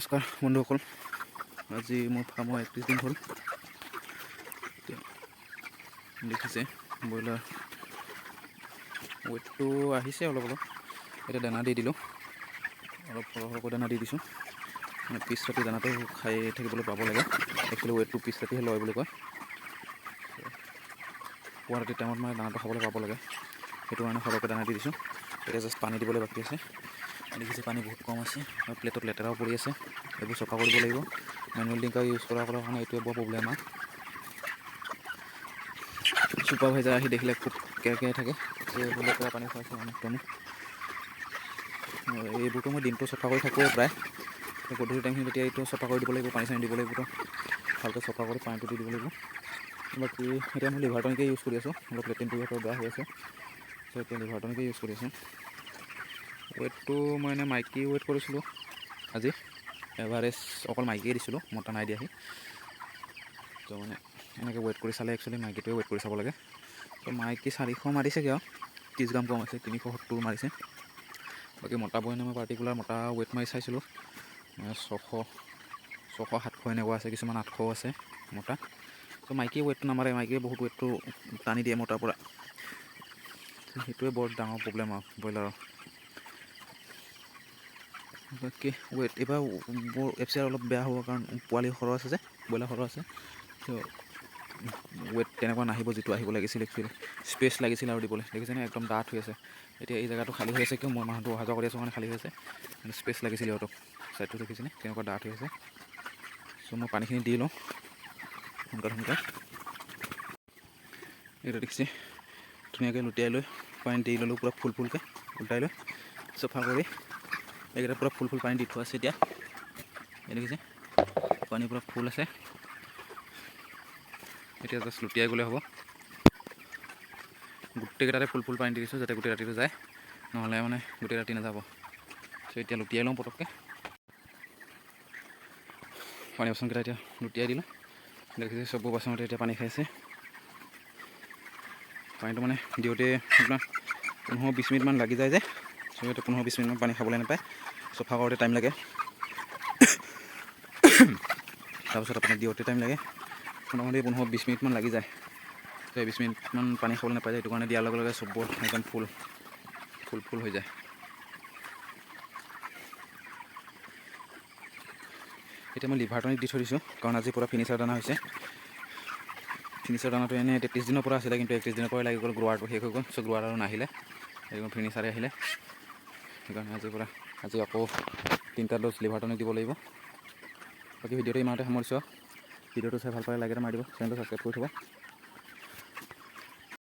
নমস্কাৰ বন্ধুসকল, আজি মোৰ ফাৰ্মৰ 31 দিন হ'ল। দেখিছে ব্ৰইলাৰ ৱেটটো আহিছে অলপ অলপ। এতিয়া দানা দি দিলোঁ, অলপ সৰহকৈ দানা দি দিছোঁ। মানে পিছ ৰাতি দানাটো খাই থাকিবলৈ পাব লাগে। একচুৱেলি ৱেটটো পিছ ৰাতিহে লয় বুলি কয়। পুৱা ৰাতি টাইমত মানে দানাটো খাবলৈ পাব লাগে, সেইটো কাৰণে সৰহকৈ দানা দি দিছোঁ। এতিয়া জাষ্ট পানী দিবলৈ বাকী আছে। দেখিছে পানী বহুত কম আছে আৰু প্লেটত লেতেৰাও পৰি আছে। এইবোৰ চফা কৰিব লাগিব। মেনুৱেল ডিংকাৰ ইউজ কৰাৰ কাৰণে এইটোৱে বৰ প্ৰব্লেম আৰু চুপাৰভাইজাৰ আহি দেখিলে খুব কেৰকেৰাই থাকে যে এইবোৰ লেতেৰা পানী খুৱাইছে আমুক। এইবোৰতো মই দিনটো চফা কৰি থাকোঁৱেই প্ৰায়। গধূলি টাইমখিনি তেতিয়া এইটো চফা কৰি দিব লাগিব, পানী চানী দিব লাগিব, ভালকৈ চফা কৰি পানীটো দি দিব লাগিব। বাকী এতিয়া মই লিভাৰ টনিকে ইউজ কৰি আছোঁ। অলপ লেট্ৰিনটো সিহঁতৰ বেয়া হৈ আছে, চ' এতিয়া লিভাৰ টনিকে ইউজ কৰি আছোঁ। ৱেটটো মই এনেই মাইকী ৱেট কৰিছিলোঁ আজি, এভাৰেজ অকল মাইকীয়ে দিছিলোঁ, মতা নাই দিয়াহি। ত' মানে এনেকৈ ৱেট কৰি চালে একচুৱেলি মাইকীটোৱে ৱেট কৰি চাব লাগে। ত' মাইকী 400 মাৰিছেগৈ আৰু 30 গ্ৰাম কম আছে, 370 মাৰিছে। বাকী মতাবোৰ এনেই মই পাৰ্টিকুলাৰ মতা ৱেট মাৰি চাইছিলোঁ, 600, 700 এনেকুৱা আছে, কিছুমান 800 আছে মতা। ত' মাইকীয়ে ৱেটটো নামাৰে, মাইকীয়ে বহুত ৱেটটো টানি দিয়ে মতাৰ পৰা। সেইটোৱে বৰ ডাঙৰ প্ৰব্লেম আৰু ব্ৰইলাৰৰ। বাকী ৱেট এইবাৰ মোৰ FCR অলপ বেয়া হ'ব, কাৰণ পোৱালি সৰহ আছে যে, ব্ৰইলাৰ সৰহ আছে। ত' ৱেট তেনেকুৱা নাহিব যিটো আহিব লাগিছিল। একচুৱেলি স্পেচ লাগিছিল আৰু দিবলৈ। দেখিছেনে একদম ডাঠ হৈ আছে। এতিয়া এই জেগাটো খালী হৈ আছে কিয়, মই মানুহটো অহা যোৱা কৰি আছোঁ কাৰণে খালী হৈ আছে। স্পেচ লাগিছিল সিহঁতক। ছাইডটো দেখিছেনে কেনেকুৱা ডাঠ হৈ আছে। চ' মই পানীখিনি দি লওঁ সোনকালে। এইটো দেখিছে ধুনীয়াকৈ লুটিয়াই লৈ পানী দি ল'লোঁ, পূৰা ফুলকৈ উল্টাই লৈ চফা কৰি। এইকেইটা পূৰা ফুল পানী দি থোৱা আছে। এতিয়া এই দেখিছে পানী পূৰা ফুল আছে। এতিয়া জাষ্ট লুটিয়াই গ'লে হ'ব। গোটেইকেইটাতে ফুল পানী দি দিছোঁ, যাতে গোটেই ৰাতিটো যায়, নহ'লে মানে গোটেই ৰাতি নাযাব। চ' এতিয়া লুটিয়াই লওঁ পটককৈ। পানী বাচনকেইটা এতিয়া লুটিয়াই দিলোঁ। দেখিছে চববোৰ বাচনতে এতিয়া পানী খাইছে। পানীটো মানে দিওঁতে আপোনাৰ 15-20 মিনিটমান লাগি যায় যে, চ' এতিয়া 15-20 মিনিটমান পানী খাবলৈ নাপায়। চফা কৰোঁতে টাইম লাগে, তাৰপিছত আপোনাৰ দিওঁতে টাইম লাগে। মোটামুটি 15-20 মিনিটমান লাগি যায়। ত' 20 মিনিটমান পানী খাবলৈ নাপায় যায়, সেইটো কাৰণে দিয়াৰ লগে লগে চববোৰ একদম ফুল হৈ যায়। এতিয়া মই লিভাৰ টনিক দি থৈ দিছোঁ, কাৰণ আজি পূৰা ফিনিচাৰ দানা হৈছে। ফিনিচাৰ দানাটো এনেই 33 দিনৰ পৰা আছিলে, কিন্তু 31 দিনৰ পৰাই লাগি গ'ল। গ্ৰোৱাৰটো শেষ হৈ গ'ল, চ' গ্ৰোৱাৰ আৰু নাহিলে, একদম ফিনিচাৰে আহিলে। সেইকাৰণে আজি আকৌ 3টা ড'জ লিভাৰ টনিক দিব লাগিব। বাকী ভিডিঅ'টো ইমানতে সামৰিছোঁ। ভিডিঅ'টো চাই ভাল পালে লাইক এটা মাৰি দিব, চেনেলটো ছাবস্ক্ৰাইব কৰি থ'ব।